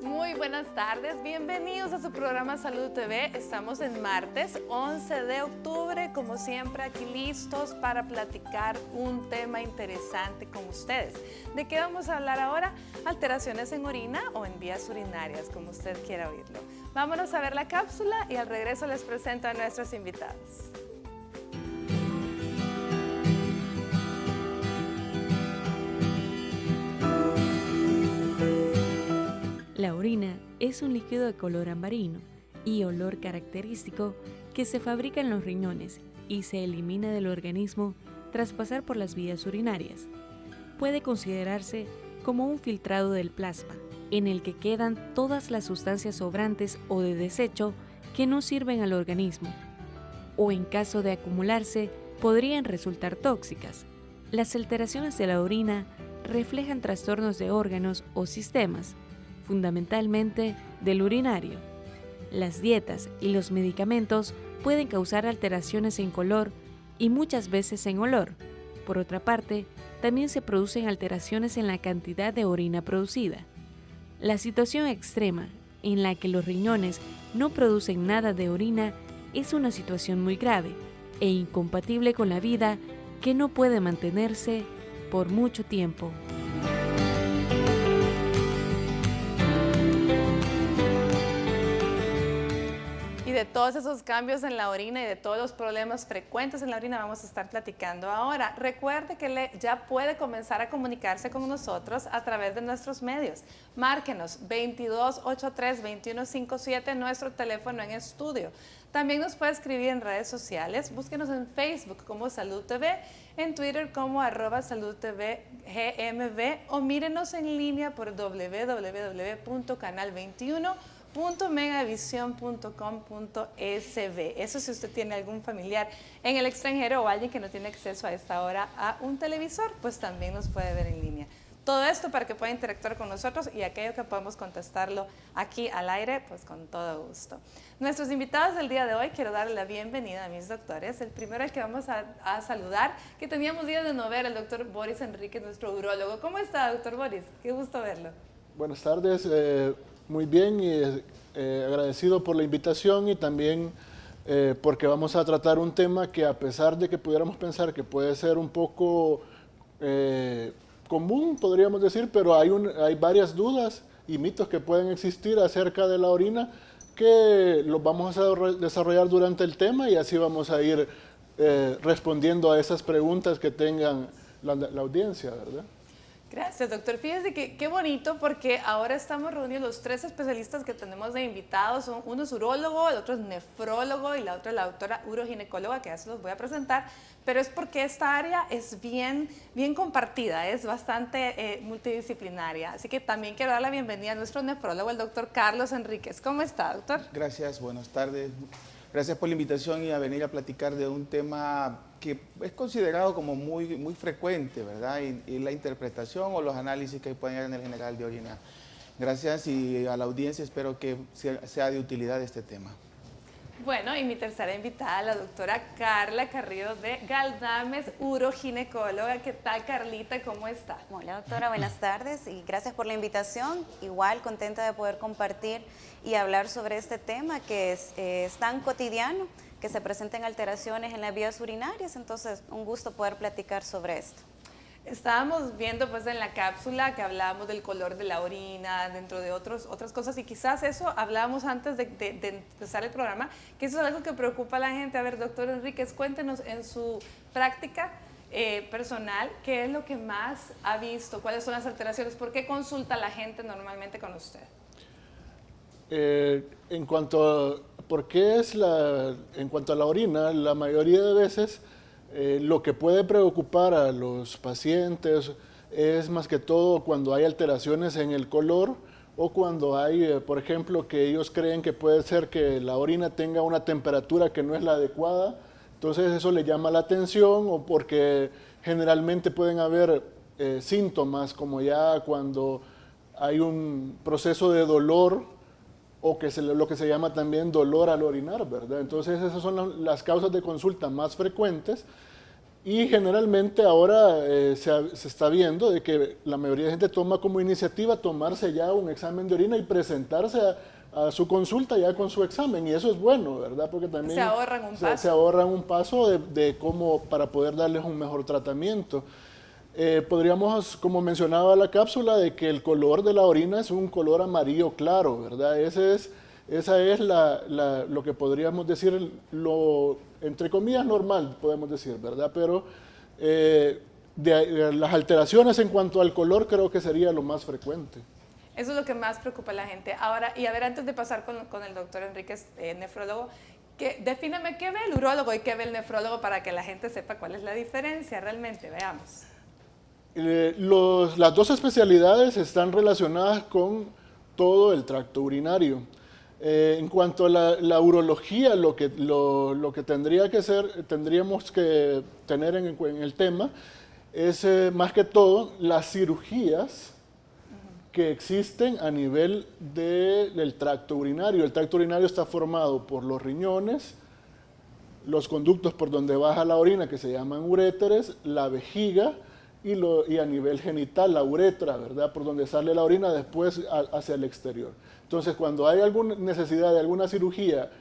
Muy buenas tardes, bienvenidos a su programa Salud TV. Estamos en martes 11 de octubre, como siempre aquí listos para platicar un tema interesante con ustedes. ¿De qué vamos a hablar ahora? Alteraciones en orina o en vías urinarias, como usted quiera oírlo. Vámonos a ver la cápsula y al regreso les presento a nuestros invitados. La orina es un líquido de color ambarino y olor característico que se fabrica en los riñones y se elimina del organismo tras pasar por las vías urinarias. Puede considerarse como un filtrado del plasma, en el que quedan todas las sustancias sobrantes o de desecho que no sirven al organismo, o en caso de acumularse, podrían resultar tóxicas. Las alteraciones de la orina reflejan trastornos de órganos o sistemas, fundamentalmente del urinario. Las dietas y los medicamentos pueden causar alteraciones en color y muchas veces en olor. Por otra parte, también se producen alteraciones en la cantidad de orina producida. La situación extrema, en la que los riñones no producen nada de orina, es una situación muy grave e incompatible con la vida que no puede mantenerse por mucho tiempo. Y de todos esos cambios en la orina y de todos los problemas frecuentes en la orina vamos a estar platicando ahora. Recuerde que ya puede comenzar a comunicarse con nosotros a través de nuestros medios. Márquenos 2283-2157, nuestro teléfono en estudio. También nos puede escribir en redes sociales. Búsquenos en Facebook como Salud TV, en Twitter como @SaludTVGMB o mírenos en línea por www.canal21.megavision.com.sb. Eso si usted tiene algún familiar en el extranjero o alguien que no tiene acceso a esta hora a un televisor, pues también nos puede ver en línea. Todo esto para que pueda interactuar con nosotros y aquello que podamos contestarlo aquí al aire, pues con todo gusto. Nuestros invitados del día de hoy, quiero darle la bienvenida a mis doctores. El primero al que vamos a saludar, que teníamos días de no ver, el doctor Boris Enrique, nuestro urólogo. ¿Cómo está, doctor Boris? Qué gusto verlo. Buenas tardes, muy bien y agradecido por la invitación y también porque vamos a tratar un tema que a pesar de que pudiéramos pensar que puede ser un poco común, podríamos decir, pero hay varias dudas y mitos que pueden existir acerca de la orina que los vamos a desarrollar durante el tema y así vamos a ir respondiendo a esas preguntas que tengan la audiencia, ¿verdad? Gracias, doctor. Fíjese que qué bonito porque ahora estamos reunidos los tres especialistas que tenemos de invitados. Uno es urólogo, el otro es nefrólogo y la otra es la doctora uroginecóloga, que ya se los voy a presentar. Pero es porque esta área es bien compartida, es bastante multidisciplinaria. Así que también quiero dar la bienvenida a nuestro nefrólogo, el doctor Carlos Enríquez. ¿Cómo está, doctor? Gracias, buenas tardes. Gracias por la invitación y a venir a platicar de un tema que es considerado como muy frecuente, ¿verdad? Y la interpretación o los análisis que pueden haber en el general de orina. Gracias y a la audiencia espero que sea de utilidad este tema. Bueno, y mi tercera invitada, la doctora Carla Carrillo de Galdames, uroginecóloga. ¿Qué tal, Carlita? ¿Cómo está? Hola, doctora, buenas tardes y gracias por la invitación. Igual contenta de poder compartir y hablar sobre este tema que es tan cotidiano, que se presenten alteraciones en las vías urinarias, entonces un gusto poder platicar sobre esto. Estábamos viendo pues en la cápsula que hablábamos del color de la orina, dentro de otras cosas, y quizás eso hablábamos antes de empezar el programa, que eso es algo que preocupa a la gente. A ver, doctor Enríquez, cuéntenos en su práctica personal, ¿qué es lo que más ha visto? ¿Cuáles son las alteraciones? ¿Por qué consulta la gente normalmente con usted? En cuanto a la orina, la mayoría de veces lo que puede preocupar a los pacientes es más que todo cuando hay alteraciones en el color o cuando hay, por ejemplo, que ellos creen que puede ser que la orina tenga una temperatura que no es la adecuada, entonces eso le llama la atención, o porque generalmente pueden haber síntomas como ya cuando hay un proceso de dolor o lo que se llama también dolor al orinar, ¿verdad? Entonces esas son las causas de consulta más frecuentes y generalmente ahora se está viendo de que la mayoría de gente toma como iniciativa tomarse ya un examen de orina y presentarse a su consulta ya con su examen, y eso es bueno, ¿verdad? Porque también se ahorran un paso. Se ahorran un paso de cómo, para poder darles un mejor tratamiento. Podríamos, como mencionaba la cápsula, de que el color de la orina es un color amarillo claro, ¿verdad? Esa es lo que podríamos decir, entre comillas, normal, podemos decir, ¿verdad? Pero las alteraciones en cuanto al color creo que sería lo más frecuente. Eso es lo que más preocupa a la gente. Ahora, y a ver, antes de pasar con el doctor Enríquez, nefrólogo, defíname qué ve el urólogo y qué ve el nefrólogo para que la gente sepa cuál es la diferencia realmente. Veamos. Las dos especialidades están relacionadas con todo el tracto urinario. En cuanto a la urología, lo que tendríamos que tener en el tema es más que todo las cirugías que existen a nivel del tracto urinario. El tracto urinario está formado por los riñones, los conductos por donde baja la orina, que se llaman uréteres, la vejiga y a nivel genital, la uretra, ¿verdad? Por donde sale la orina después hacia el exterior. Entonces, cuando hay alguna necesidad de alguna cirugía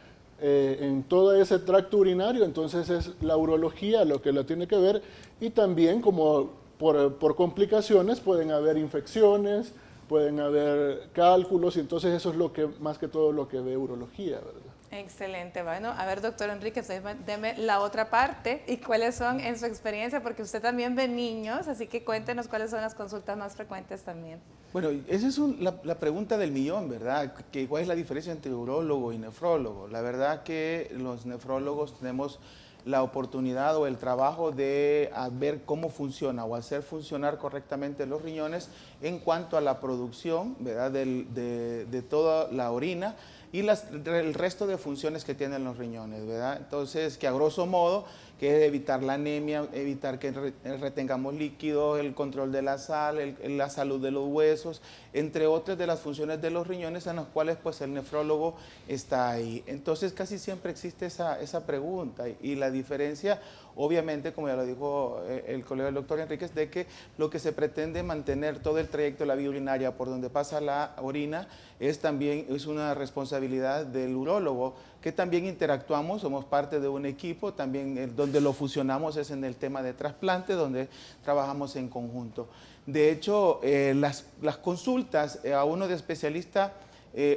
en todo ese tracto urinario, entonces es la urología lo que la tiene que ver, y también como por complicaciones pueden haber infecciones, pueden haber cálculos, y entonces eso es lo que más que todo lo que ve urología, ¿verdad? Excelente. Bueno, a ver, doctor Enríquez, deme la otra parte y cuáles son en su experiencia, porque usted también ve niños, así que cuéntenos cuáles son las consultas más frecuentes también. Bueno, esa es la pregunta del millón, ¿verdad? ¿Cuál es la diferencia entre urólogo y nefrólogo? La verdad que los nefrólogos tenemos la oportunidad o el trabajo de ver cómo funciona o hacer funcionar correctamente los riñones en cuanto a la producción, ¿verdad? de toda la orina y el resto de funciones que tienen los riñones, ¿verdad? Entonces, que a grosso modo, que es evitar la anemia, evitar que retengamos líquidos, el control de la sal, la salud de los huesos, entre otras de las funciones de los riñones en las cuales pues el nefrólogo está ahí. Entonces, casi siempre existe esa pregunta, y la diferencia, obviamente, como ya lo dijo el colega el doctor Enríquez, de que lo que se pretende mantener todo el trayecto de la vía urinaria por donde pasa la orina es una responsabilidad del urólogo, que también interactuamos, somos parte de un equipo, también donde lo fusionamos es en el tema de trasplante, donde trabajamos en conjunto. De hecho, las consultas a uno de especialista,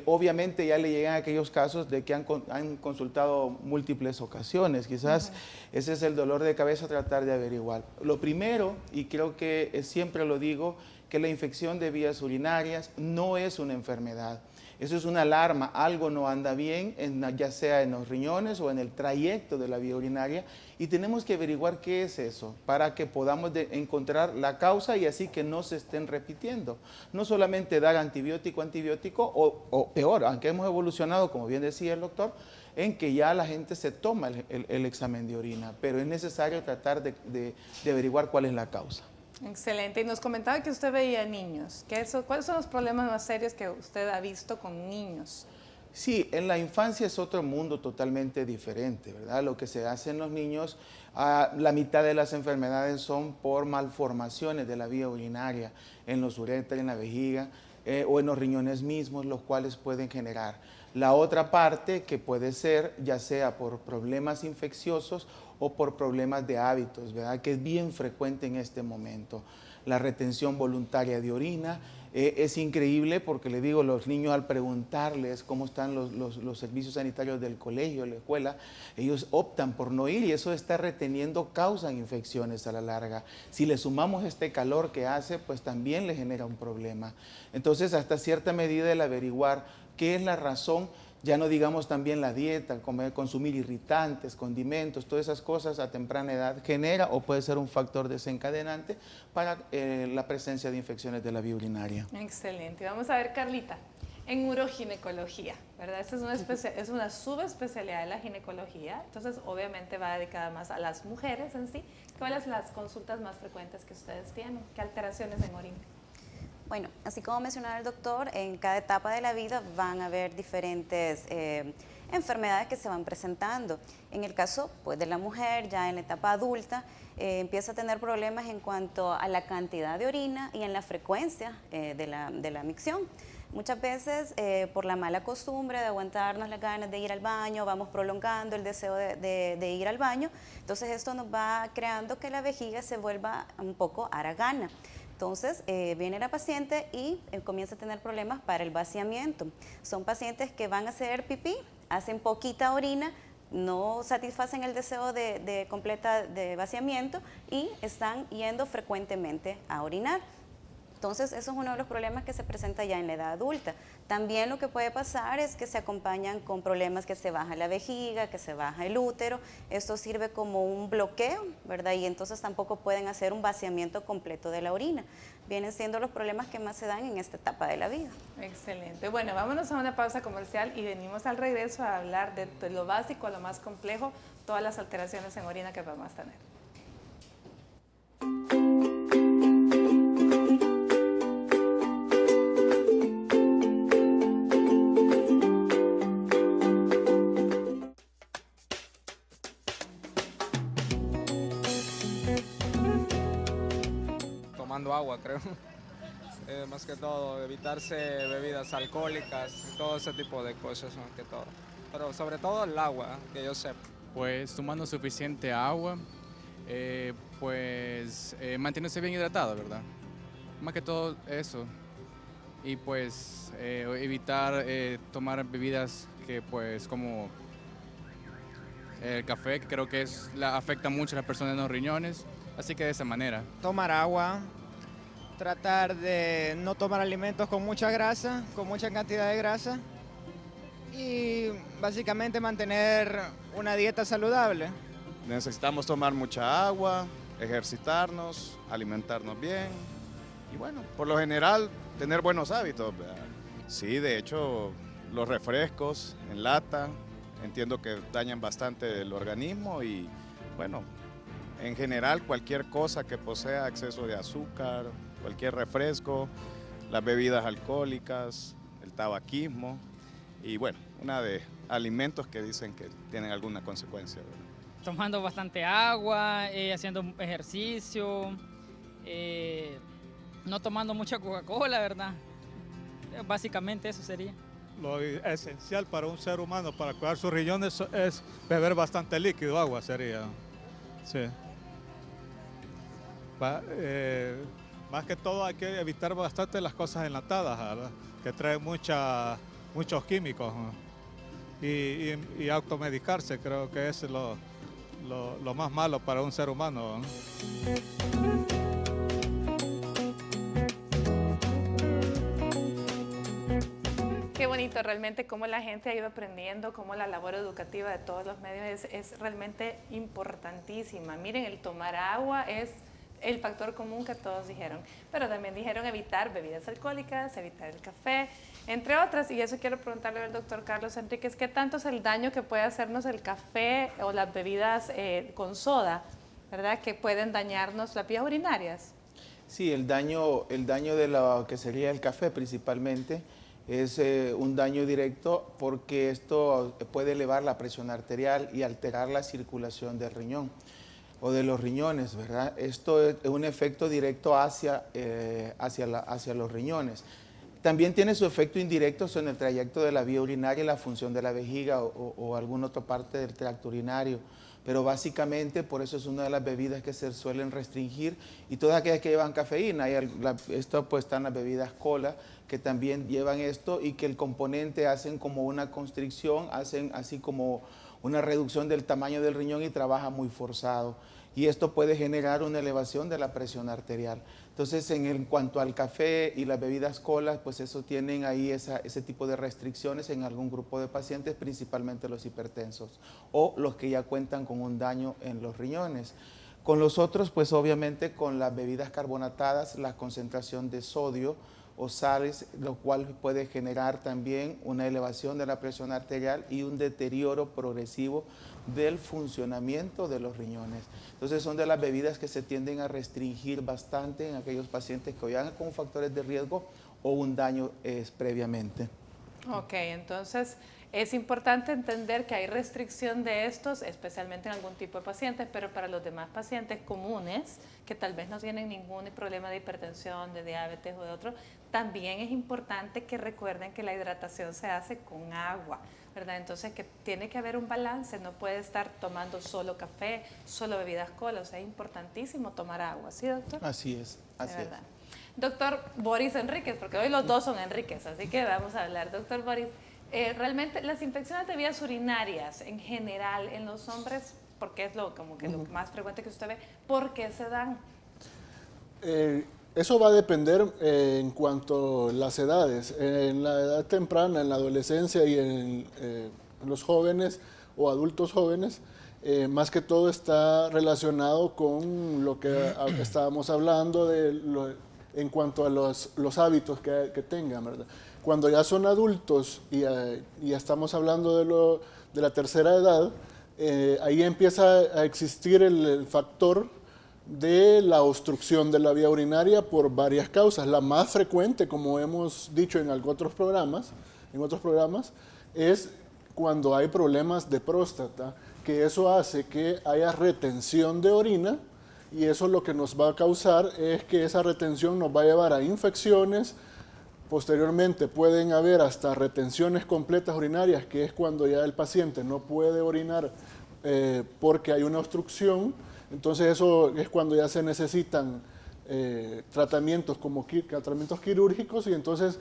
obviamente ya le llegan aquellos casos de que han consultado múltiples ocasiones, quizás ese es el dolor de cabeza, tratar de averiguar. Lo primero, y creo que siempre lo digo, que la infección de vías urinarias no es una enfermedad. Eso es una alarma, algo no anda bien, ya sea en los riñones o en el trayecto de la vía urinaria, y tenemos que averiguar qué es eso para que podamos encontrar la causa y así que no se estén repitiendo. No solamente dar antibiótico o peor, aunque hemos evolucionado, como bien decía el doctor, en que ya la gente se toma el examen de orina, pero es necesario tratar de averiguar cuál es la causa. Excelente. Y nos comentaba que usted veía niños. ¿Cuáles son los problemas más serios que usted ha visto con niños? Sí, en la infancia es otro mundo totalmente diferente, ¿verdad? Lo que se hace en los niños, la mitad de las enfermedades son por malformaciones de la vía urinaria, en los uréteres, en la vejiga o en los riñones mismos, los cuales pueden generar. La otra parte que puede ser ya sea por problemas infecciosos o por problemas de hábitos, ¿verdad? Que es bien frecuente en este momento. La retención voluntaria de orina es increíble porque le digo, los niños al preguntarles cómo están los servicios sanitarios del colegio, la escuela, ellos optan por no ir y eso está reteniendo, causan infecciones a la larga. Si le sumamos este calor que hace, pues también le genera un problema. Entonces, hasta cierta medida el averiguar qué es la razón, ya no digamos también la dieta, consumir irritantes, condimentos, todas esas cosas a temprana edad genera o puede ser un factor desencadenante para la presencia de infecciones de la vía urinaria. Excelente. Vamos a ver, Carlita, en uroginecología, ¿verdad? Esta es una subespecialidad de la ginecología, entonces obviamente va dedicada más a las mujeres en sí. ¿Cuáles son las consultas más frecuentes que ustedes tienen? ¿Qué alteraciones en orina? Bueno, así como mencionaba el doctor, en cada etapa de la vida van a haber diferentes enfermedades que se van presentando. En el caso pues, de la mujer, ya en la etapa adulta, empieza a tener problemas en cuanto a la cantidad de orina y en la frecuencia de la micción. Muchas veces por la mala costumbre de aguantarnos las ganas de ir al baño, vamos prolongando el deseo de ir al baño, entonces esto nos va creando que la vejiga se vuelva un poco haragana. Entonces viene la paciente y comienza a tener problemas para el vaciamiento. Son pacientes que van a hacer pipí, hacen poquita orina, no satisfacen el deseo de completa de vaciamiento y están yendo frecuentemente a orinar. Entonces, eso es uno de los problemas que se presenta ya en la edad adulta. También lo que puede pasar es que se acompañan con problemas que se baja la vejiga, que se baja el útero. Esto sirve como un bloqueo, ¿verdad? Y entonces tampoco pueden hacer un vaciamiento completo de la orina. Vienen siendo los problemas que más se dan en esta etapa de la vida. Excelente. Bueno, vámonos a una pausa comercial y venimos al regreso a hablar de lo básico a lo más complejo, todas las alteraciones en orina que vamos a tener. Tomando agua, creo. Más que todo, evitarse bebidas alcohólicas, todo ese tipo de cosas, más que todo. Pero sobre todo el agua, que yo sepa. Pues tomando suficiente agua, mantenerse bien hidratado, ¿verdad? Más que todo eso. Y pues evitar tomar bebidas que pues como el café, que creo que afecta mucho a las personas en los riñones, así que de esa manera. Tomar agua, tratar de no tomar alimentos con mucha grasa, con mucha cantidad de grasa y básicamente mantener una dieta saludable. Necesitamos tomar mucha agua, ejercitarnos, alimentarnos bien y bueno, por lo general tener buenos hábitos, ¿verdad? Sí, de hecho los refrescos en lata entiendo que dañan bastante el organismo y bueno, en general cualquier cosa que posea exceso de azúcar, cualquier refresco, las bebidas alcohólicas, el tabaquismo y bueno, una de alimentos que dicen que tienen alguna consecuencia, ¿verdad? Tomando bastante agua, haciendo ejercicio, no tomando mucha Coca-Cola, ¿verdad? Básicamente eso sería. Lo esencial para un ser humano para cuidar sus riñones es beber bastante líquido, agua sería. Sí. Más que todo hay que evitar bastante las cosas enlatadas, ¿verdad? Que traen muchos químicos, ¿no? Y automedicarse creo que es lo más malo para un ser humano, ¿no? Qué bonito realmente cómo la gente ha ido aprendiendo, cómo la labor educativa de todos los medios es realmente importantísima. Miren, el tomar agua es el factor común que todos dijeron, pero también dijeron evitar bebidas alcohólicas, evitar el café, entre otras, y eso quiero preguntarle al doctor Carlos Enríquez, ¿qué tanto es el daño que puede hacernos el café o las bebidas con soda, ¿verdad? Que pueden dañarnos las vías urinarias. Sí, el daño de lo que sería el café principalmente es un daño directo porque esto puede elevar la presión arterial y alterar la circulación del riñón o de los riñones, ¿verdad? Esto es un efecto directo hacia los riñones. También tiene su efecto indirecto en el trayecto de la vía urinaria y la función de la vejiga o alguna otra parte del tracto urinario. Pero básicamente por eso es una de las bebidas que se suelen restringir y todas aquellas que llevan cafeína. Esto pues están las bebidas cola que también llevan esto y que el componente hacen como una constricción, hacen así como una reducción del tamaño del riñón y trabaja muy forzado. Y esto puede generar una elevación de la presión arterial. Entonces, en cuanto al café y las bebidas colas, pues eso tienen ahí ese tipo de restricciones en algún grupo de pacientes, principalmente los hipertensos o los que ya cuentan con un daño en los riñones. Con los otros, pues obviamente con las bebidas carbonatadas, la concentración de sodio o sales, lo cual puede generar también una elevación de la presión arterial y un deterioro progresivo del funcionamiento de los riñones. Entonces son de las bebidas que se tienden a restringir bastante en aquellos pacientes que vayan con factores de riesgo o un daño previamente. Ok, entonces es importante entender que hay restricción de estos, especialmente en algún tipo de pacientes, pero para los demás pacientes comunes, que tal vez no tienen ningún problema de hipertensión, de diabetes o de otro, también es importante que recuerden que la hidratación se hace con agua, ¿verdad? Entonces que tiene que haber un balance, no puede estar tomando solo café, solo bebidas cola, o sea, es importantísimo tomar agua, ¿sí, doctor? Así es, así es. Doctor Boris Enríquez, porque hoy los dos son Enríquez, así que vamos a hablar. Doctor Boris, realmente las infecciones de vías urinarias en general en los hombres, porque es lo más frecuente que usted ve, ¿por qué se dan? Eso va a depender en cuanto a las edades. En la edad temprana, en la adolescencia y en los jóvenes o adultos jóvenes, más que todo está relacionado con lo que estábamos hablando en cuanto a los hábitos que tengan, ¿verdad? Cuando ya son adultos y ya estamos hablando de la tercera edad, ahí empieza a existir el factor de la obstrucción de la vía urinaria por varias causas. La más frecuente, como hemos dicho en otros programas, es cuando hay problemas de próstata, que eso hace que haya retención de orina, y eso lo que nos va a causar es que esa retención nos va a llevar a infecciones. Posteriormente pueden haber hasta retenciones completas urinarias, que es cuando ya el paciente no puede orinar porque hay una obstrucción. Entonces eso es cuando ya se necesitan tratamientos como tratamientos quirúrgicos, y entonces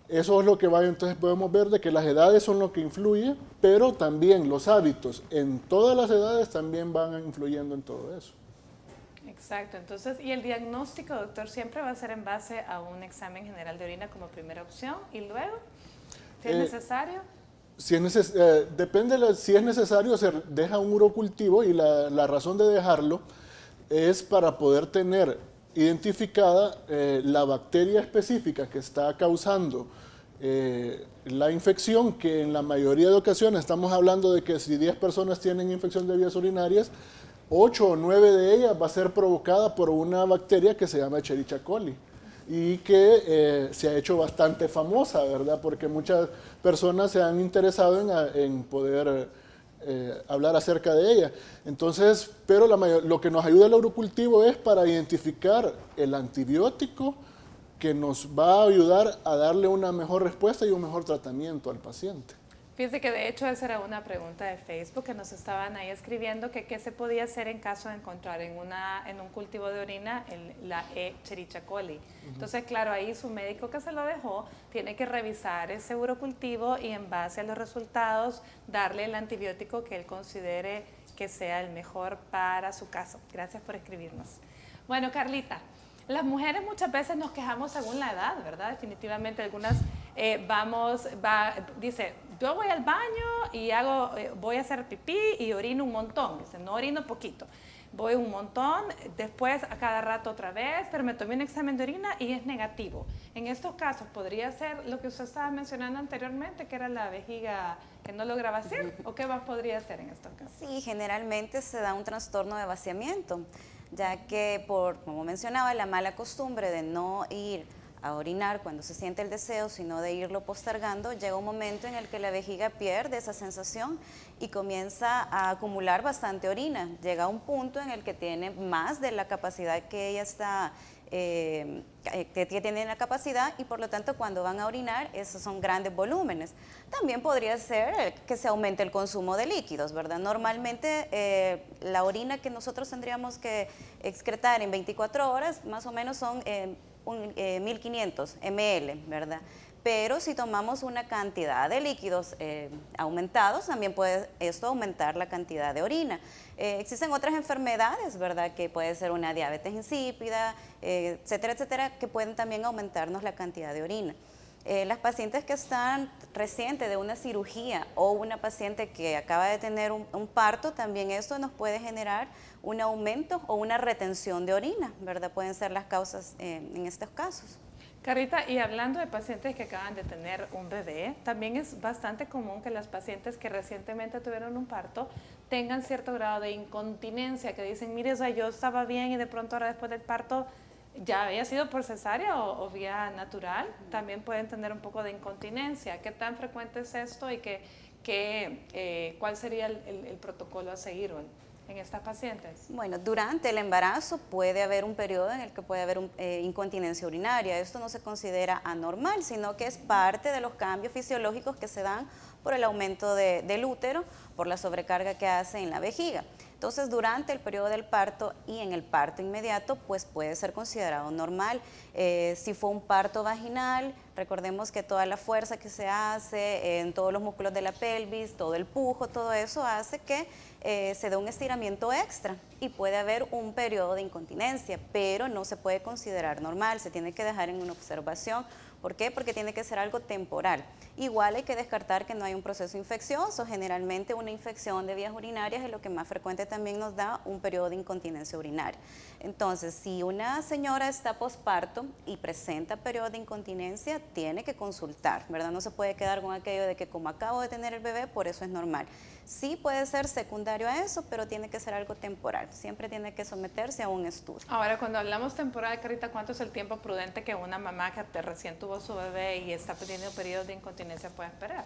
eso es lo que va. Entonces podemos ver de que las edades son lo que influye, pero también los hábitos en todas las edades también van influyendo en todo eso. Exacto, entonces, y el diagnóstico, doctor, siempre va a ser en base a un examen general de orina como primera opción, y luego, si es necesario. Depende, si es necesario, se deja un urocultivo, y la razón de dejarlo es para poder tener identificada la bacteria específica que está causando la infección, que en la mayoría de ocasiones estamos hablando de que si 10 personas tienen infección de vías urinarias, 8 o 9 de ellas va a ser provocada por una bacteria que se llama Escherichia coli, y que se ha hecho bastante famosa, ¿verdad? Porque muchas personas se han interesado en poder hablar acerca de ella. Entonces, pero lo que nos ayuda el urocultivo es para identificar el antibiótico que nos va a ayudar a darle una mejor respuesta y un mejor tratamiento al paciente. Fíjense que de hecho esa era una pregunta de Facebook que nos estaban ahí escribiendo, que qué se podía hacer en caso de encontrar en un cultivo de orina la Escherichia coli. Entonces, claro, ahí su médico que se lo dejó tiene que revisar ese urocultivo y en base a los resultados darle el antibiótico que él considere que sea el mejor para su caso. Gracias por escribirnos. Bueno, Carlita, las mujeres muchas veces nos quejamos según la edad, ¿verdad? Definitivamente algunas dice, yo voy al baño y voy a hacer pipí y orino un montón. Dice, no orino poquito, voy un montón, después a cada rato otra vez, pero me tomé un examen de orina y es negativo. En estos casos, ¿podría ser lo que usted estaba mencionando anteriormente, que era la vejiga que no logra vaciar? ¿O qué más podría ser en estos casos? Sí, generalmente se da un trastorno de vaciamiento, ya que como mencionaba, la mala costumbre de no ir a orinar cuando se siente el deseo, sino de irlo postergando, llega un momento en el que la vejiga pierde esa sensación y comienza a acumular bastante orina. Llega a un punto en el que tiene más de la capacidad que ella está, que tiene la capacidad, y por lo tanto cuando van a orinar, esos son grandes volúmenes. También podría ser que se aumente el consumo de líquidos, ¿verdad? Normalmente la orina que nosotros tendríamos que excretar en 24 horas, más o menos son 1500 ml, ¿verdad? Pero si tomamos una cantidad de líquidos aumentados, también puede esto aumentar la cantidad de orina. Existen otras enfermedades, ¿verdad? Que puede ser una diabetes insípida, etcétera, etcétera, que pueden también aumentarnos la cantidad de orina. Las pacientes que están recientes de una cirugía o una paciente que acaba de tener un parto, también esto nos puede generar un aumento o una retención de orina, ¿verdad? Pueden ser las causas en estos casos. Carita, y hablando de pacientes que acaban de tener un bebé, también es bastante común que las pacientes que recientemente tuvieron un parto tengan cierto grado de incontinencia, que dicen, mire, o sea, yo estaba bien y de pronto ahora después del parto ya había sido por cesárea o vía natural, también pueden tener un poco de incontinencia. ¿Qué tan frecuente es esto y cuál sería el protocolo a seguir en estas pacientes? Bueno, durante el embarazo puede haber un periodo en el que puede haber incontinencia urinaria. Esto no se considera anormal, sino que es parte de los cambios fisiológicos que se dan por el aumento del útero, por la sobrecarga que hace en la vejiga. Entonces, durante el periodo del parto y en el parto inmediato, pues puede ser considerado normal. Si fue un parto vaginal, recordemos que toda la fuerza que se hace en todos los músculos de la pelvis, todo el pujo, todo eso hace que se dé un estiramiento extra y puede haber un periodo de incontinencia, pero no se puede considerar normal, se tiene que dejar en una observación. ¿Por qué? Porque tiene que ser algo temporal. Igual hay que descartar que no hay un proceso infeccioso. Generalmente una infección de vías urinarias es lo que más frecuente también nos da un periodo de incontinencia urinaria. Entonces, si una señora está posparto y presenta periodo de incontinencia, tiene que consultar, ¿verdad? No se puede quedar con aquello de que como acabo de tener el bebé, por eso es normal. Sí puede ser secundario a eso, pero tiene que ser algo temporal. Siempre tiene que someterse a un estudio. Ahora, cuando hablamos temporal, Carita, ¿cuánto es el tiempo prudente que una mamá que recién tuvo su bebé y está teniendo periodos de incontinencia puede esperar?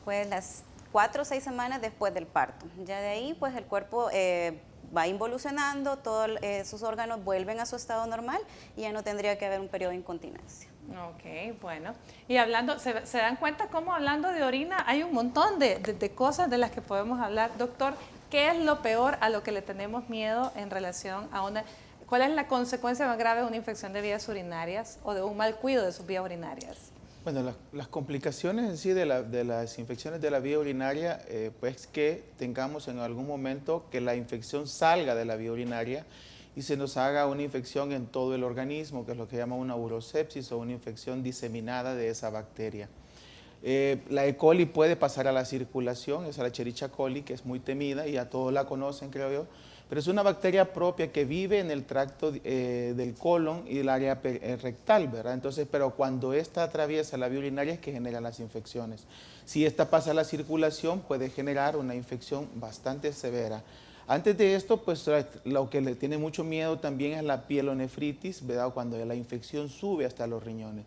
Pues las 4 o 6 semanas después del parto. Ya de ahí, pues el cuerpo va involucionando, todos sus órganos vuelven a su estado normal y ya no tendría que haber un periodo de incontinencia. Ok, bueno. Y hablando, ¿se dan cuenta cómo hablando de orina hay un montón de cosas de las que podemos hablar? Doctor, ¿qué es lo peor a lo que le tenemos miedo en relación a cuál es la consecuencia más grave de una infección de vías urinarias o de un mal cuidado de sus vías urinarias? Bueno, las complicaciones en sí de las infecciones de la vía urinaria, pues que tengamos en algún momento que la infección salga de la vía urinaria y se nos haga una infección en todo el organismo, que es lo que llama una urosepsis o una infección diseminada de esa bacteria. La E. coli puede pasar a la circulación, es la Escherichia coli, que es muy temida y a todos la conocen, creo yo, pero es una bacteria propia que vive en el tracto del colon y el área rectal, ¿verdad? Entonces, pero cuando esta atraviesa la vía urinaria es que genera las infecciones. Si esta pasa a la circulación, puede generar una infección bastante severa. Antes de esto, pues lo que le tiene mucho miedo también es la pielonefritis, ¿verdad? Cuando la infección sube hasta los riñones.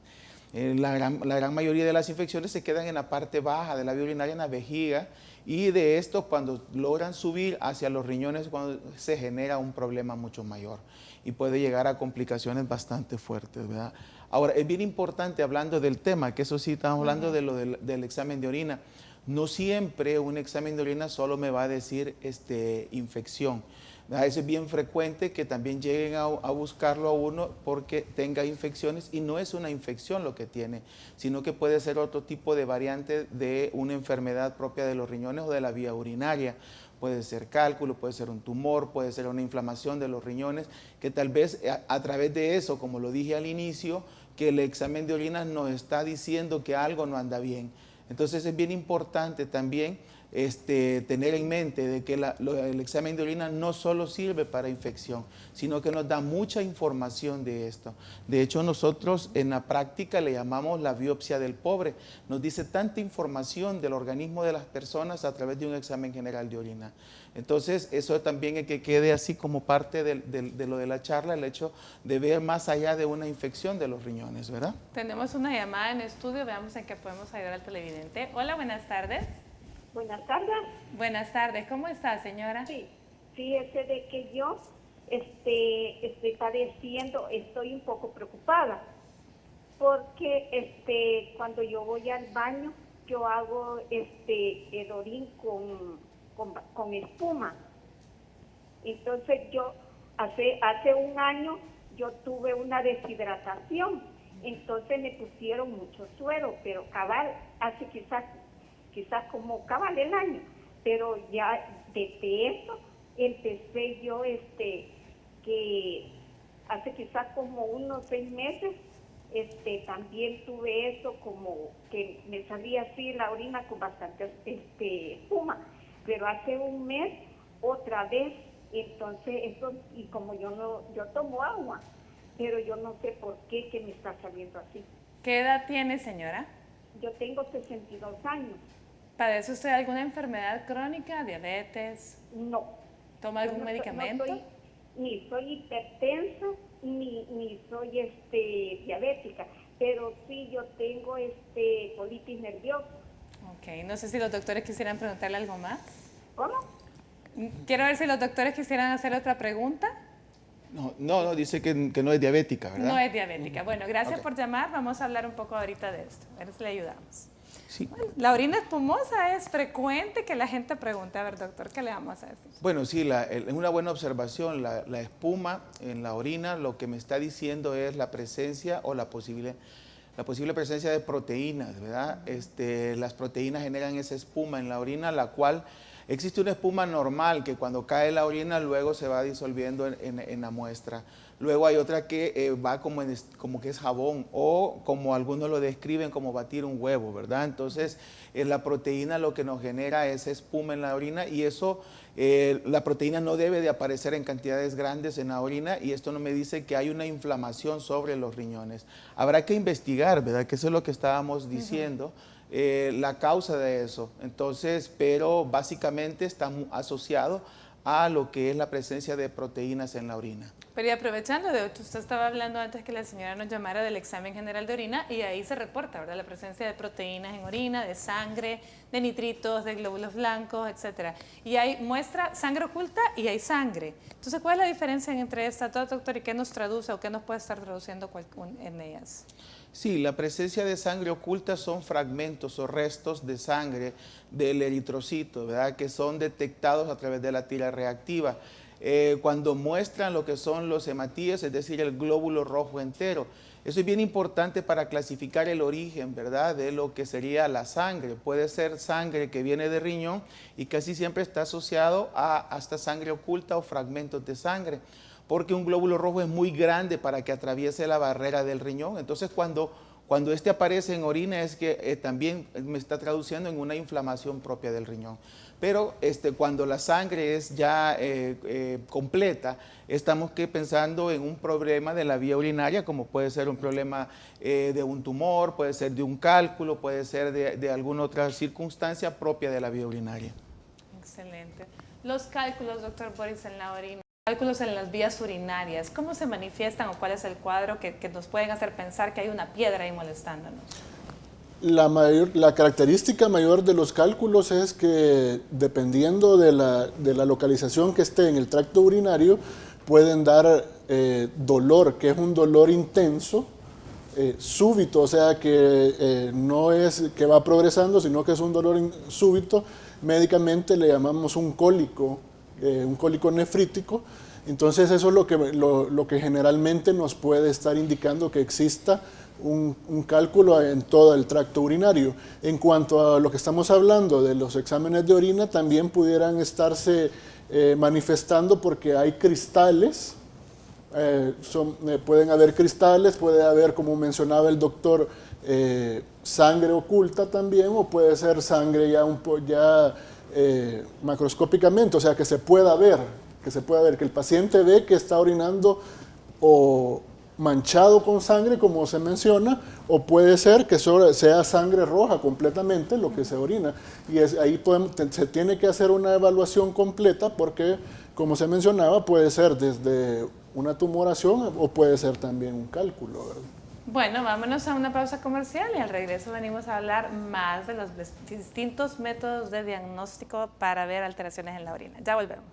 La gran mayoría de las infecciones se quedan en la parte baja de la vía urinaria, en la vejiga, y de esto cuando logran subir hacia los riñones, cuando se genera un problema mucho mayor y puede llegar a complicaciones bastante fuertes, ¿verdad? Ahora, es bien importante, hablando del tema, que eso sí, estamos hablando de lo del examen de orina. No siempre un examen de orina solo me va a decir infección. Eso es bien frecuente que también lleguen a buscarlo a uno porque tenga infecciones y no es una infección lo que tiene, sino que puede ser otro tipo de variante de una enfermedad propia de los riñones o de la vía urinaria. Puede ser cálculo, puede ser un tumor, puede ser una inflamación de los riñones, que tal vez a través de eso, como lo dije al inicio, que el examen de orina nos está diciendo que algo no anda bien. Entonces es bien importante también tener en mente de que el examen de orina no solo sirve para infección, sino que nos da mucha información de esto. De hecho, nosotros en la práctica le llamamos la biopsia del pobre. Nos dice tanta información del organismo de las personas a través de un examen general de orina. Entonces, eso también es que quede así como parte de lo de la charla, el hecho de ver más allá de una infección de los riñones, ¿verdad? Tenemos una llamada en estudio, veamos en qué podemos ayudar al televidente. Hola, buenas tardes. Buenas tardes. Buenas tardes, ¿cómo está, señora? Sí, fíjese de que yo estoy padeciendo, estoy un poco preocupada, porque cuando yo voy al baño, yo hago el orín con espuma. Entonces yo, hace un año, yo tuve una deshidratación, entonces me pusieron mucho suero, pero cabal, hace quizás como cabal el año, pero ya desde eso empecé yo que hace quizás como unos 6 meses también tuve eso, como que me salía así la orina con bastante espuma, pero hace un mes otra vez, entonces eso, y como yo tomo agua, pero yo no sé por qué que me está saliendo así. ¿Qué edad tiene, señora? Yo tengo 62 años. ¿Padece usted alguna enfermedad crónica, diabetes? No. ¿Toma algún medicamento? Ni soy hipertensa, ni soy diabética, pero sí yo tengo colitis nerviosa. Ok, no sé si los doctores quisieran preguntarle algo más. ¿Cómo? Quiero ver si los doctores quisieran hacer otra pregunta. No, dice que no es diabética, ¿verdad? No es diabética. Bueno, gracias Ok. por llamar. Vamos a hablar un poco ahorita de esto. A ver si le ayudamos. Sí. Bueno, la orina espumosa es frecuente que la gente pregunte. A ver, doctor, ¿qué le vamos a decir? Bueno, sí, es una buena observación. La espuma en la orina lo que me está diciendo es la presencia o la posible presencia de proteínas, ¿verdad? Las proteínas generan esa espuma en la orina, la cual existe una espuma normal que cuando cae la orina luego se va disolviendo en la muestra. Luego hay otra que va como que es jabón o como algunos lo describen como batir un huevo, ¿verdad? Entonces la proteína lo que nos genera es espuma en la orina y eso, la proteína no debe de aparecer en cantidades grandes en la orina y esto no me dice que hay una inflamación sobre los riñones. Habrá que investigar, ¿verdad? Que eso es lo que estábamos diciendo. La causa de eso. Entonces, pero básicamente está asociado a lo que es la presencia de proteínas en la orina. Pero y aprovechando, de hecho, usted estaba hablando antes que la señora nos llamara del examen general de orina y ahí se reporta, ¿verdad? La presencia de proteínas en orina, de sangre, de nitritos, de glóbulos blancos, etcétera. Y hay muestra sangre oculta y hay sangre. Entonces, ¿cuál es la diferencia entre estas dos, doctor, y qué nos traduce o qué nos puede estar traduciendo en ellas? Sí, la presencia de sangre oculta son fragmentos o restos de sangre del eritrocito, ¿verdad? Que son detectados a través de la tira reactiva. Cuando muestran lo que son los hematíes, es decir, el glóbulo rojo entero. Eso es bien importante para clasificar el origen, ¿verdad?, de lo que sería la sangre. Puede ser sangre que viene de riñón y casi siempre está asociado a hasta sangre oculta o fragmentos de sangre, porque un glóbulo rojo es muy grande para que atraviese la barrera del riñón. Entonces, cuando este aparece en orina es que también me está traduciendo en una inflamación propia del riñón. Pero cuando la sangre es ya completa, estamos pensando en un problema de la vía urinaria, como puede ser un problema de un tumor, puede ser de un cálculo, puede ser de alguna otra circunstancia propia de la vía urinaria. Excelente. Los cálculos, doctor Boris, en la orina. Cálculos en las vías urinarias, ¿cómo se manifiestan o cuál es el cuadro que nos pueden hacer pensar que hay una piedra ahí molestándonos? La característica mayor de los cálculos es que dependiendo de la localización que esté en el tracto urinario, pueden dar dolor, que es un dolor intenso, súbito, o sea que no es que va progresando, sino que es un dolor súbito. Médicamente le llamamos un cólico nefrítico. Entonces eso es lo que generalmente nos puede estar indicando que exista un cálculo en todo el tracto urinario. En cuanto a lo que estamos hablando de los exámenes de orina, también pudieran estarse manifestando porque hay cristales, pueden haber cristales, puede haber, como mencionaba el doctor, sangre oculta también, o puede ser sangre ya macroscópicamente, o sea, que se pueda ver, que el paciente ve que está orinando o manchado con sangre, como se menciona, o puede ser que sea sangre roja completamente lo que se orina. Y ahí se tiene que hacer una evaluación completa porque, como se mencionaba, puede ser desde una tumoración o puede ser también un cálculo, ¿verdad? Bueno, vámonos a una pausa comercial y al regreso venimos a hablar más de los distintos métodos de diagnóstico para ver alteraciones en la orina. Ya volvemos.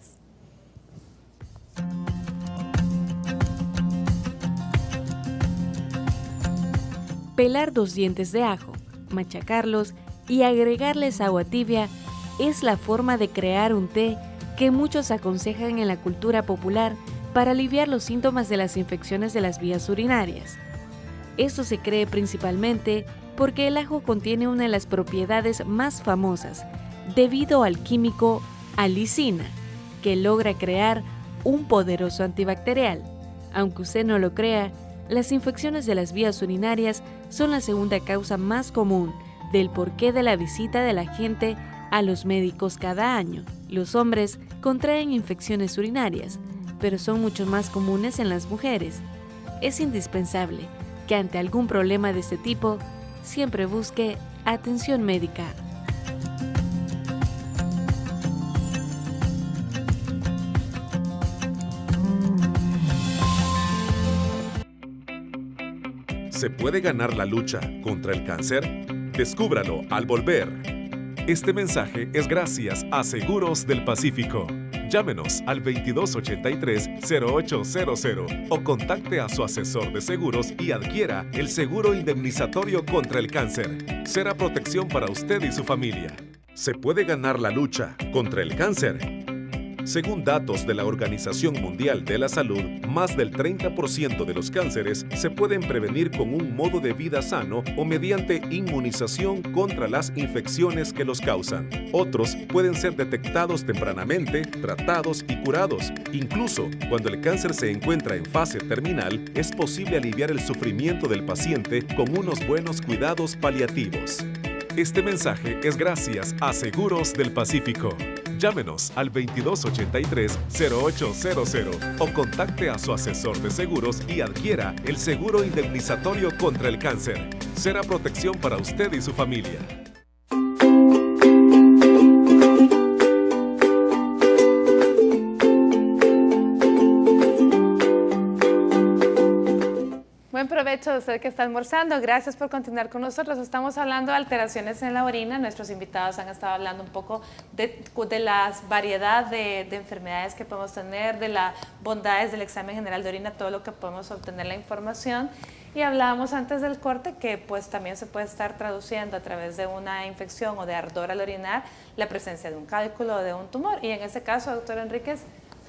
Pelar 2 dientes de ajo, machacarlos y agregarles agua tibia es la forma de crear un té que muchos aconsejan en la cultura popular para aliviar los síntomas de las infecciones de las vías urinarias. Esto se cree principalmente porque el ajo contiene una de las propiedades más famosas debido al químico alicina, que logra crear un poderoso antibacterial. Aunque usted no lo crea, las infecciones de las vías urinarias son la segunda causa más común del porqué de la visita de la gente a los médicos cada año. Los hombres contraen infecciones urinarias, pero son mucho más comunes en las mujeres. es indispensable que ante algún problema de este tipo, siempre busque atención médica. ¿Se puede ganar la lucha contra el cáncer? Descúbralo al volver. Este mensaje es gracias a Seguros del Pacífico. Llámenos al 2283-0800 o contacte a su asesor de seguros y adquiera el seguro indemnizatorio contra el cáncer. Será protección para usted y su familia. ¿Se puede ganar la lucha contra el cáncer? Según datos de la Organización Mundial de la Salud, más del 30% de los cánceres se pueden prevenir con un modo de vida sano o mediante inmunización contra las infecciones que los causan. Otros pueden ser detectados tempranamente, tratados y curados. Incluso cuando el cáncer se encuentra en fase terminal, es posible aliviar el sufrimiento del paciente con unos buenos cuidados paliativos. Este mensaje es gracias a Seguros del Pacífico. Llámenos al 2283-0800 o contacte a su asesor de seguros y adquiera el seguro indemnizatorio contra el cáncer. Será protección para usted y su familia. Buen provecho a usted que está almorzando. Gracias por continuar con nosotros. Estamos hablando de alteraciones en la orina. Nuestros invitados han estado hablando un poco de la variedad de enfermedades que podemos tener, de las bondades del examen general de orina, todo lo que podemos obtener la información. Y hablábamos antes del corte que pues también se puede estar traduciendo a través de una infección o de ardor al orinar la presencia de un cálculo o de un tumor. Y en ese caso, doctor Enríquez,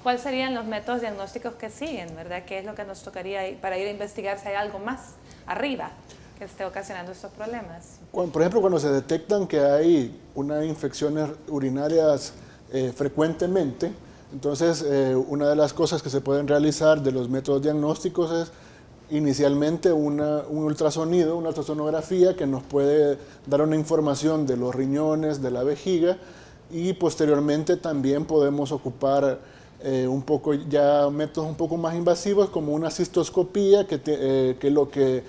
¿cuáles serían los métodos diagnósticos que siguen, verdad? ¿Qué es lo que nos tocaría para ir a investigar si hay algo más arriba que esté ocasionando estos problemas? Por ejemplo, cuando se detectan que hay unas infecciones urinarias frecuentemente, entonces una de las cosas que se pueden realizar de los métodos diagnósticos es inicialmente un ultrasonido, una ultrasonografía que nos puede dar una información de los riñones, de la vejiga, y posteriormente también podemos ocupar un poco ya métodos un poco más invasivos como una cistoscopía que lo que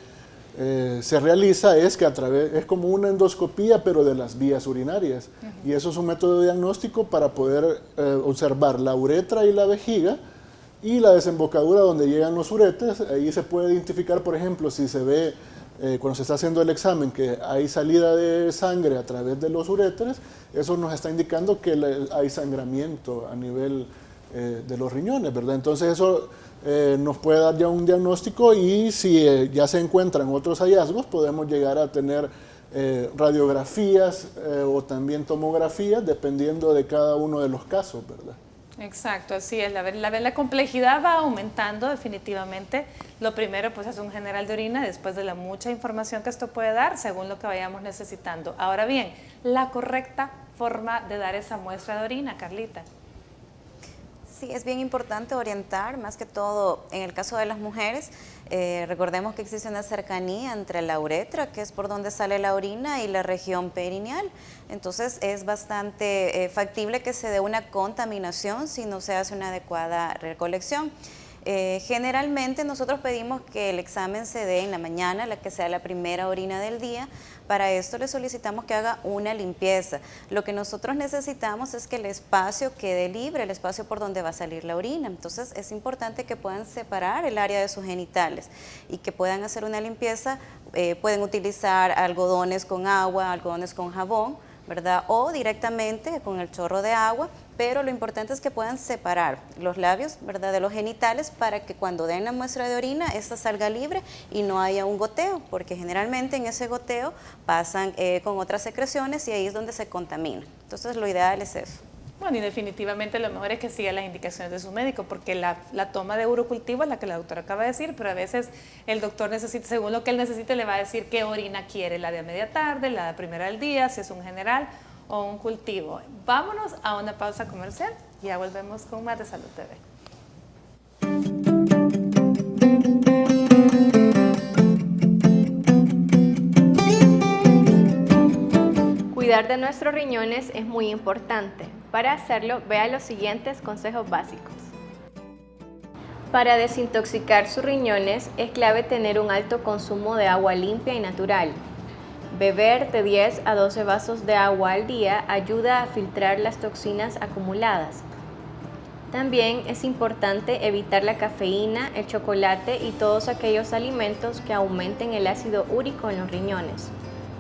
se realiza es que es como una endoscopía pero de las vías urinarias. Y eso es un método diagnóstico para poder observar la uretra y la vejiga y la desembocadura donde llegan los uretres. Ahí se puede identificar, por ejemplo, si se ve cuando se está haciendo el examen que hay salida de sangre a través de los uretres, eso nos está indicando que hay sangramiento a nivel de los riñones, ¿verdad? Entonces eso nos puede dar ya un diagnóstico y si ya se encuentran otros hallazgos, podemos llegar a tener radiografías o también tomografías, dependiendo de cada uno de los casos, ¿verdad? Exacto, así es. La complejidad va aumentando definitivamente. Lo primero pues es un general de orina, después de la mucha información que esto puede dar, según lo que vayamos necesitando. Ahora bien, la correcta forma de dar esa muestra de orina, Carlita. Sí, es bien importante orientar, más que todo en el caso de las mujeres. Recordemos que existe una cercanía entre la uretra, que es por donde sale la orina, y la región perineal. Entonces es bastante factible que se dé una contaminación si no se hace una adecuada recolección. Generalmente nosotros pedimos que el examen se dé en la mañana, la que sea la primera orina del día. Para esto le solicitamos que haga una limpieza. Lo que nosotros necesitamos es que el espacio quede libre, el espacio por donde va a salir la orina. Entonces es importante que puedan separar el área de sus genitales y que puedan hacer una limpieza. Pueden utilizar algodones con agua, algodones con jabón, ¿verdad? O directamente con el chorro de agua, pero lo importante es que puedan separar los labios, ¿verdad?, de los genitales para que cuando den la muestra de orina, esta salga libre y no haya un goteo, porque generalmente en ese goteo pasan con otras secreciones y ahí es donde se contamina. Entonces lo ideal es eso. Bueno, y definitivamente lo mejor es que siga las indicaciones de su médico, porque la toma de urocultivo es la que la doctora acaba de decir, pero a veces el doctor necesita, según lo que él necesite, le va a decir qué orina quiere, la de media tarde, la de primera del día, si es un general o un cultivo. Vámonos a una pausa comercial y ya volvemos con más de Salud TV. Cuidar de nuestros riñones es muy importante. Para hacerlo, vea los siguientes consejos básicos. Para desintoxicar sus riñones es clave tener un alto consumo de agua limpia y natural. Beber de 10 a 12 vasos de agua al día ayuda a filtrar las toxinas acumuladas. También es importante evitar la cafeína, el chocolate y todos aquellos alimentos que aumenten el ácido úrico en los riñones,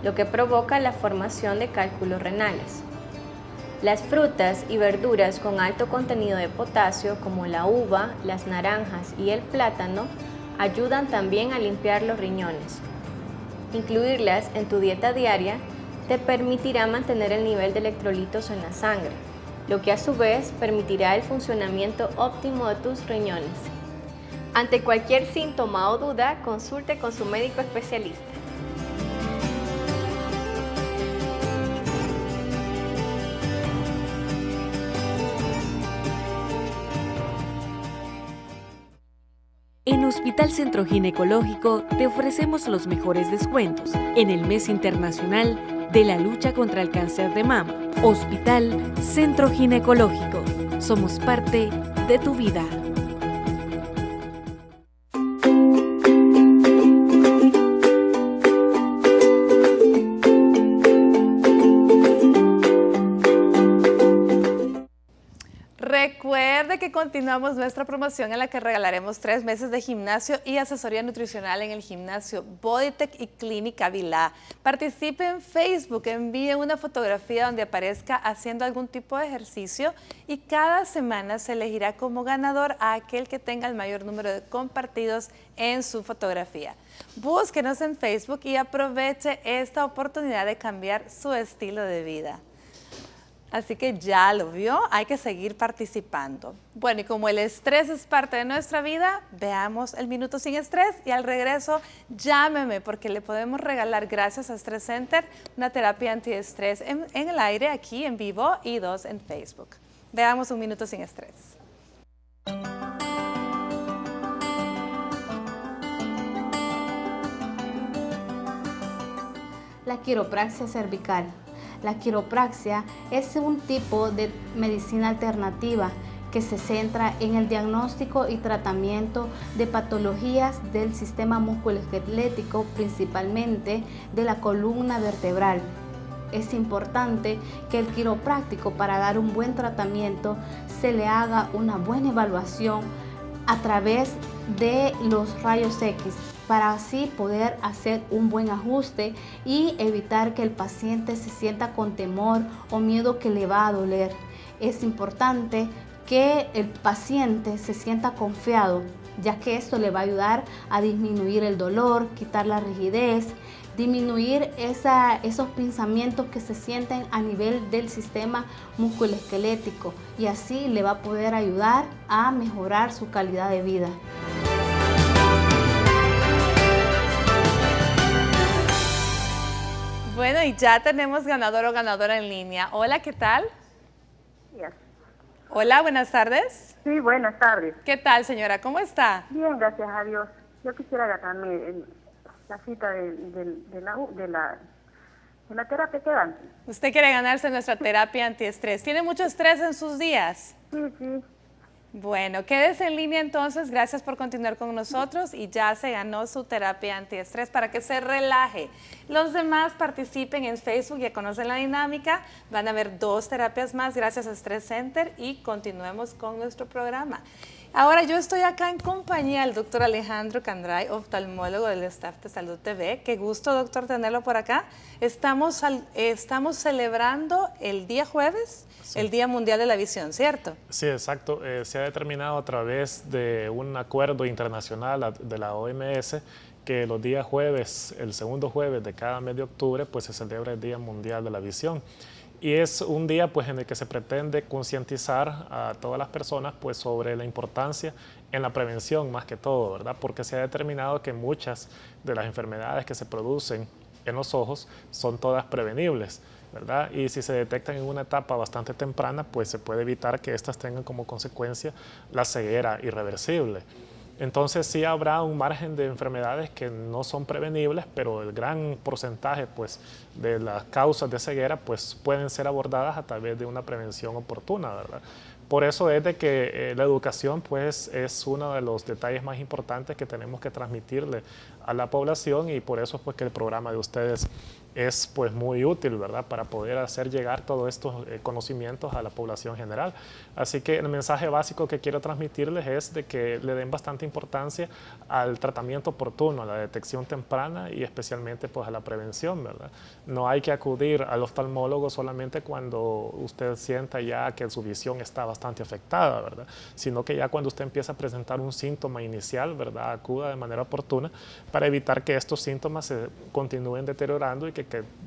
lo que provoca la formación de cálculos renales. Las frutas y verduras con alto contenido de potasio, como la uva, las naranjas y el plátano, ayudan también a limpiar los riñones. Incluirlas en tu dieta diaria te permitirá mantener el nivel de electrolitos en la sangre, lo que a su vez permitirá el funcionamiento óptimo de tus riñones. Ante cualquier síntoma o duda, consulte con su médico especialista. En Hospital Centro Ginecológico te ofrecemos los mejores descuentos en el mes internacional de la lucha contra el cáncer de mama. Hospital Centro Ginecológico. Somos parte de tu vida. Recuerde que continuamos nuestra promoción en la que regalaremos 3 meses de gimnasio y asesoría nutricional en el gimnasio Bodytech y Clínica Vilá. Participe en Facebook, envíe una fotografía donde aparezca haciendo algún tipo de ejercicio y cada semana se elegirá como ganador a aquel que tenga el mayor número de compartidos en su fotografía. Búsquenos en Facebook y aproveche esta oportunidad de cambiar su estilo de vida. Así que ya lo vio, hay que seguir participando. Bueno, y como el estrés es parte de nuestra vida, veamos el Minuto Sin Estrés y al regreso llámeme porque le podemos regalar, gracias a Stress Center, una terapia antiestrés en el aire, aquí en vivo y 2 en Facebook. Veamos un Minuto Sin Estrés. La quiropraxia cervical. La quiropraxia es un tipo de medicina alternativa que se centra en el diagnóstico y tratamiento de patologías del sistema musculoesquelético, principalmente de la columna vertebral. Es importante que el quiropráctico, para dar un buen tratamiento, se le haga una buena evaluación a través de los rayos X, para así poder hacer un buen ajuste y evitar que el paciente se sienta con temor o miedo que le va a doler. Es importante que el paciente se sienta confiado, ya que esto le va a ayudar a disminuir el dolor, quitar la rigidez, disminuir esos pinzamientos que se sienten a nivel del sistema musculoesquelético, y así le va a poder ayudar a mejorar su calidad de vida. Bueno, y ya tenemos ganador o ganadora en línea. Hola, ¿qué tal? Bien. Hola, buenas tardes. Sí, buenas tardes. ¿Qué tal, señora? ¿Cómo está? Bien, gracias a Dios. Yo quisiera ganarme la cita de la terapia que dan. ¿Usted quiere ganarse nuestra terapia antiestrés? ¿Tiene mucho estrés en sus días? Sí, sí. Bueno, quédese en línea entonces, gracias por continuar con nosotros y ya se ganó su terapia antiestrés para que se relaje. Los demás participen en Facebook, ya conocen la dinámica, van a haber 2 terapias más gracias a Stress Center y continuemos con nuestro programa. Ahora yo estoy acá en compañía del doctor Alejandro Candray, oftalmólogo del staff de Salud TV. Qué gusto, doctor, tenerlo por acá. Estamos celebrando el día jueves, sí, el Día Mundial de la Visión, ¿cierto? Sí, exacto. Se ha determinado a través de un acuerdo internacional de la OMS que los días jueves, el segundo jueves de cada mes de octubre, pues se celebra el Día Mundial de la Visión. Y es un día pues, en el que se pretende concientizar a todas las personas pues, sobre la importancia en la prevención más que todo, ¿verdad? Porque se ha determinado que muchas de las enfermedades que se producen en los ojos son todas prevenibles, ¿verdad? Y si se detectan en una etapa bastante temprana, pues se puede evitar que estas tengan como consecuencia la ceguera irreversible. Entonces sí habrá un margen de enfermedades que no son prevenibles, pero el gran porcentaje pues, de las causas de ceguera pues, pueden ser abordadas a través de una prevención oportuna, ¿verdad? Por eso es de que la educación pues, es uno de los detalles más importantes que tenemos que transmitirle a la población, y por eso pues, que el programa de ustedes es pues, muy útil, ¿verdad? Para poder hacer llegar todos estos conocimientos a la población general. Así que el mensaje básico que quiero transmitirles es de que le den bastante importancia al tratamiento oportuno, a la detección temprana y especialmente pues, a la prevención, ¿verdad? No hay que acudir al oftalmólogo solamente cuando usted sienta ya que su visión está bastante afectada, ¿verdad? Sino que ya cuando usted empieza a presentar un síntoma inicial, ¿verdad? Acuda de manera oportuna para evitar que estos síntomas se continúen deteriorando y que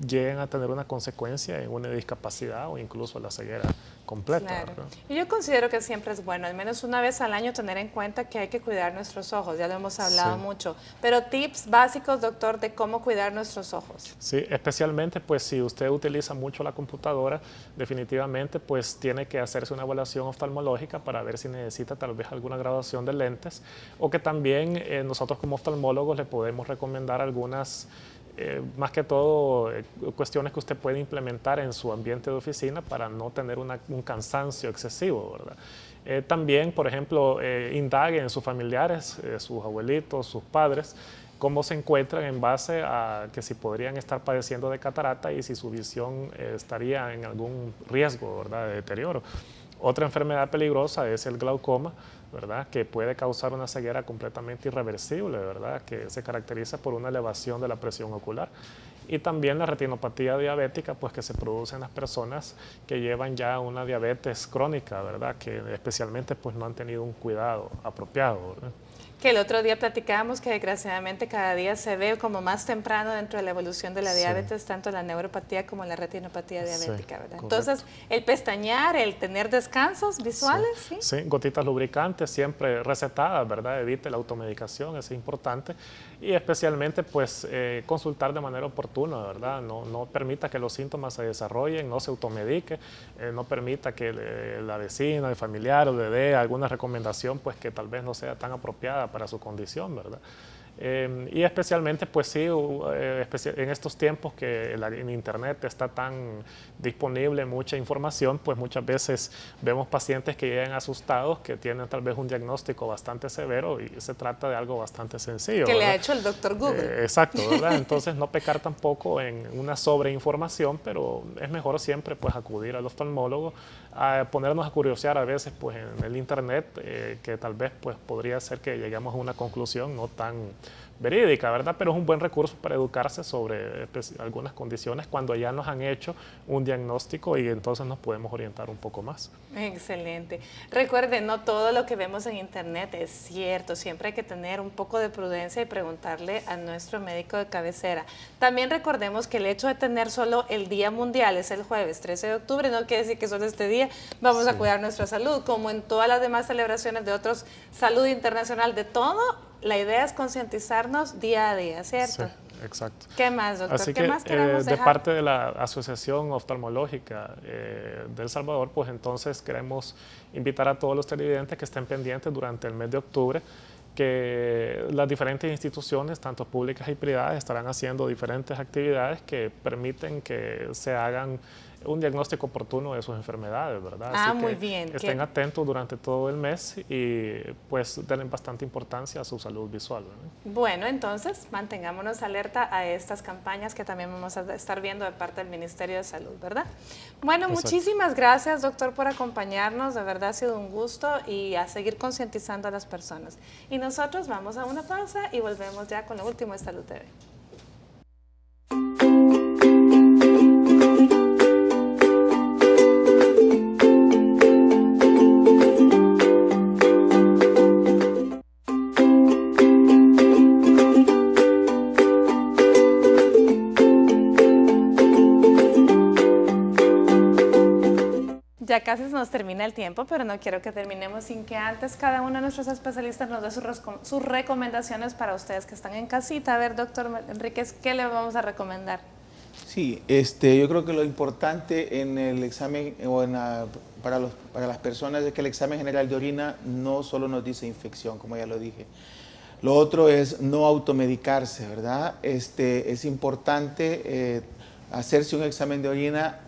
lleguen a tener una consecuencia en una discapacidad o incluso la ceguera completa. Claro. ¿verdad? Y yo considero que siempre es bueno, al menos una vez al año, tener en cuenta que hay que cuidar nuestros ojos. Ya lo hemos hablado mucho. Pero tips básicos, doctor, de cómo cuidar nuestros ojos. Sí, especialmente pues si usted utiliza mucho la computadora, definitivamente pues tiene que hacerse una evaluación oftalmológica para ver si necesita tal vez alguna graduación de lentes, o que también nosotros como oftalmólogos le podemos recomendar algunas más que todo cuestiones que usted puede implementar en su ambiente de oficina para no tener un cansancio excesivo, ¿verdad? También, por ejemplo, indague en sus familiares, sus abuelitos, sus padres, cómo se encuentran en base a que si podrían estar padeciendo de catarata y si su visión estaría en algún riesgo, ¿verdad?, de deterioro. Otra enfermedad peligrosa es el glaucoma, ¿verdad?, que puede causar una ceguera completamente irreversible, ¿verdad?, que se caracteriza por una elevación de la presión ocular. Y también la retinopatía diabética, pues que se produce en las personas que llevan ya una diabetes crónica, ¿verdad?, que especialmente pues no han tenido un cuidado apropiado, ¿verdad? Que el otro día platicábamos que desgraciadamente cada día se ve como más temprano dentro de la evolución de la diabetes, tanto la neuropatía como la retinopatía diabética, ¿verdad? Entonces, el pestañear, el tener descansos visuales, ¿sí? Sí, gotitas lubricantes siempre recetadas, ¿verdad? Evite la automedicación, es importante. Y especialmente, pues, consultar de manera oportuna, ¿verdad? No permita que los síntomas se desarrollen, no se automedique, no permita que la vecina, el familiar le dé alguna recomendación, pues, que tal vez no sea tan apropiada para su condición, ¿verdad? Y especialmente, pues sí, en estos tiempos que en Internet está tan disponible mucha información, pues muchas veces vemos pacientes que llegan asustados, que tienen tal vez un diagnóstico bastante severo y se trata de algo bastante sencillo. Que ¿verdad? le ha hecho el doctor Google. Exacto, ¿verdad? Entonces no pecar tampoco en una sobreinformación, pero es mejor siempre pues acudir al oftalmólogo, a ponernos a curiosear a veces pues en el Internet, que tal vez pues podría ser que lleguemos a una conclusión no tan verídica, ¿verdad? Pero es un buen recurso para educarse sobre algunas condiciones cuando ya nos han hecho un diagnóstico y entonces nos podemos orientar un poco más. Excelente. Recuerden, no todo lo que vemos en Internet es cierto. Siempre hay que tener un poco de prudencia y preguntarle a nuestro médico de cabecera. También recordemos que el hecho de tener solo el Día Mundial, es el jueves 13 de octubre, no quiere decir que solo este día vamos a cuidar nuestra salud. Como en todas las demás celebraciones de otros, salud internacional, de todo, la idea es concientizarnos día a día, ¿cierto? Sí, exacto. ¿Qué más, doctor? Así ¿Qué que, más queremos de dejar? parte de la Asociación Oftalmológica de El Salvador, pues entonces queremos invitar a todos los televidentes que estén pendientes durante el mes de octubre, que las diferentes instituciones, tanto públicas y privadas, estarán haciendo diferentes actividades que permiten que se hagan un diagnóstico oportuno de sus enfermedades, ¿verdad? Así muy que bien. estén atentos durante todo el mes y pues denle bastante importancia a su salud visual, ¿verdad? Bueno, entonces mantengámonos alerta a estas campañas que también vamos a estar viendo de parte del Ministerio de Salud, ¿verdad? Bueno, Exacto. muchísimas gracias, doctor, por acompañarnos. De verdad ha sido un gusto y a seguir concientizando a las personas. Y nosotros vamos a una pausa y volvemos ya con lo último de Salud TV. Ya casi se nos termina el tiempo, pero no quiero que terminemos sin que antes cada uno de nuestros especialistas nos dé sus recomendaciones para ustedes que están en casita. A ver, doctor Enríquez, ¿qué le vamos a recomendar? Sí, yo creo que lo importante en el examen para las personas es que el examen general de orina no solo nos dice infección, como ya lo dije. Lo otro es no automedicarse, ¿verdad? Es importante hacerse un examen de orina.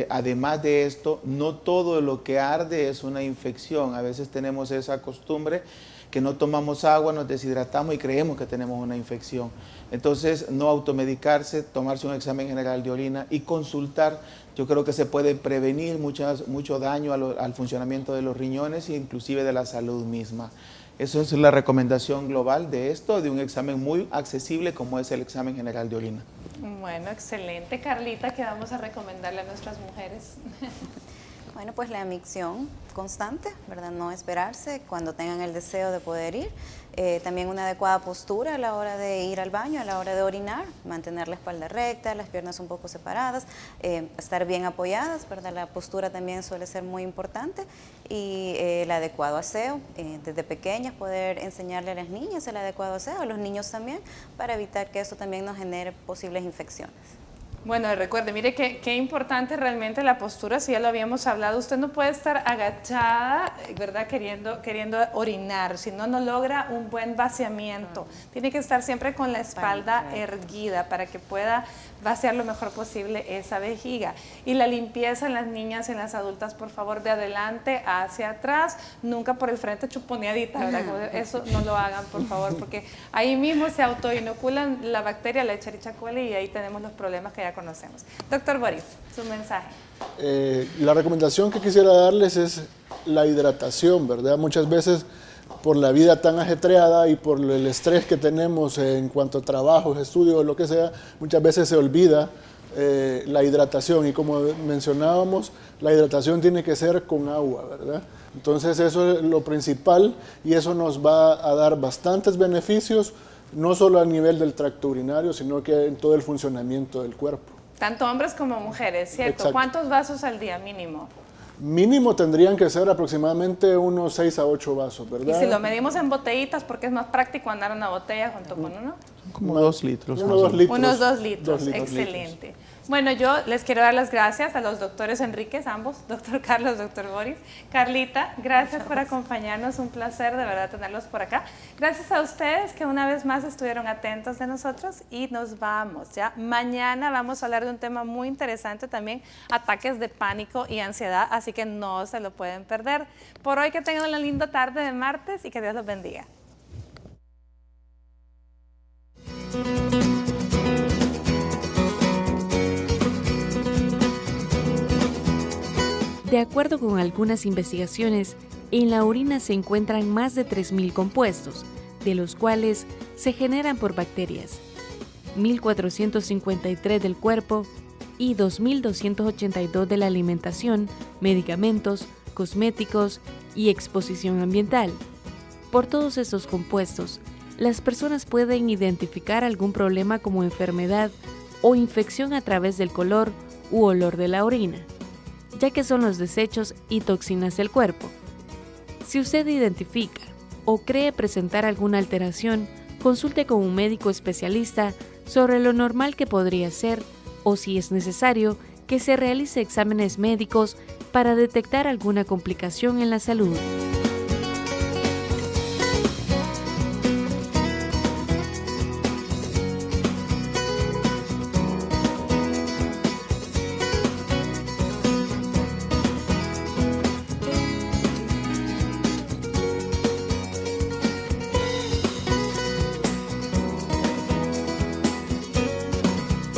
Además de esto, no todo lo que arde es una infección. A veces tenemos esa costumbre que no tomamos agua, nos deshidratamos y creemos que tenemos una infección. Entonces, no automedicarse, tomarse un examen general de orina y consultar. Yo creo que se puede prevenir mucho daño al funcionamiento de los riñones e inclusive de la salud misma. Esa es la recomendación global de esto, de un examen muy accesible como es el examen general de orina. Bueno, excelente. Carlita, ¿qué vamos a recomendarle a nuestras mujeres? Bueno, pues la micción constante, ¿verdad? No esperarse cuando tengan el deseo de poder ir. También una adecuada postura a la hora de ir al baño, a la hora de orinar, mantener la espalda recta, las piernas un poco separadas, estar bien apoyadas, ¿verdad? La postura también suele ser muy importante y el adecuado aseo. Desde pequeñas poder enseñarle a las niñas el adecuado aseo, a los niños también, para evitar que eso también nos genere posibles infecciones. Bueno, recuerde, mire qué importante realmente la postura, si ya lo habíamos hablado, usted no puede estar agachada, ¿verdad? Queriendo orinar, si no, no logra un buen vaciamiento. Tiene que estar siempre con la espalda erguida para que pueda vaciar lo mejor posible esa vejiga. Y la limpieza en las niñas y en las adultas, por favor, de adelante hacia atrás, nunca por el frente chuponeadita, ¿verdad? Eso no lo hagan, por favor, porque ahí mismo se autoinoculan la bacteria, la Escherichia coli, y ahí tenemos los problemas que ya conocemos. Doctor Boris, su mensaje. La recomendación que quisiera darles es la hidratación, ¿verdad? Muchas veces por la vida tan ajetreada y por el estrés que tenemos en cuanto a trabajos, estudios, lo que sea, muchas veces se olvida la hidratación, y como mencionábamos, la hidratación tiene que ser con agua, ¿verdad? Entonces eso es lo principal y eso nos va a dar bastantes beneficios, no solo a nivel del tracto urinario, sino que en todo el funcionamiento del cuerpo. Tanto hombres como mujeres, ¿cierto? Exacto. ¿Cuántos vasos al día mínimo? Mínimo tendrían que ser aproximadamente unos 6 a 8 vasos, ¿verdad? Y si lo medimos en botellitas, porque es más práctico andar una botella junto con uno. Como 2 litros. Unos 2 litros. Unos 2 litros, excelente. Bueno, yo les quiero dar las gracias a los doctores Enríquez, ambos, doctor Carlos, doctor Boris. Carlita, gracias por acompañarnos, un placer de verdad tenerlos por acá. Gracias a ustedes que una vez más estuvieron atentos de nosotros y nos vamos ya. Mañana vamos a hablar de un tema muy interesante también, ataques de pánico y ansiedad, así que no se lo pueden perder. Por hoy que tengan una linda tarde de martes y que Dios los bendiga. De acuerdo con algunas investigaciones, en la orina se encuentran más de 3.000 compuestos, de los cuales se generan por bacterias, 1.453 del cuerpo y 2.282 de la alimentación, medicamentos, cosméticos y exposición ambiental. Por todos estos compuestos, las personas pueden identificar algún problema como enfermedad o infección a través del color u olor de la orina, ya que son los desechos y toxinas del cuerpo. Si usted identifica o cree presentar alguna alteración, consulte con un médico especialista sobre lo normal que podría ser o si es necesario que se realice exámenes médicos para detectar alguna complicación en la salud.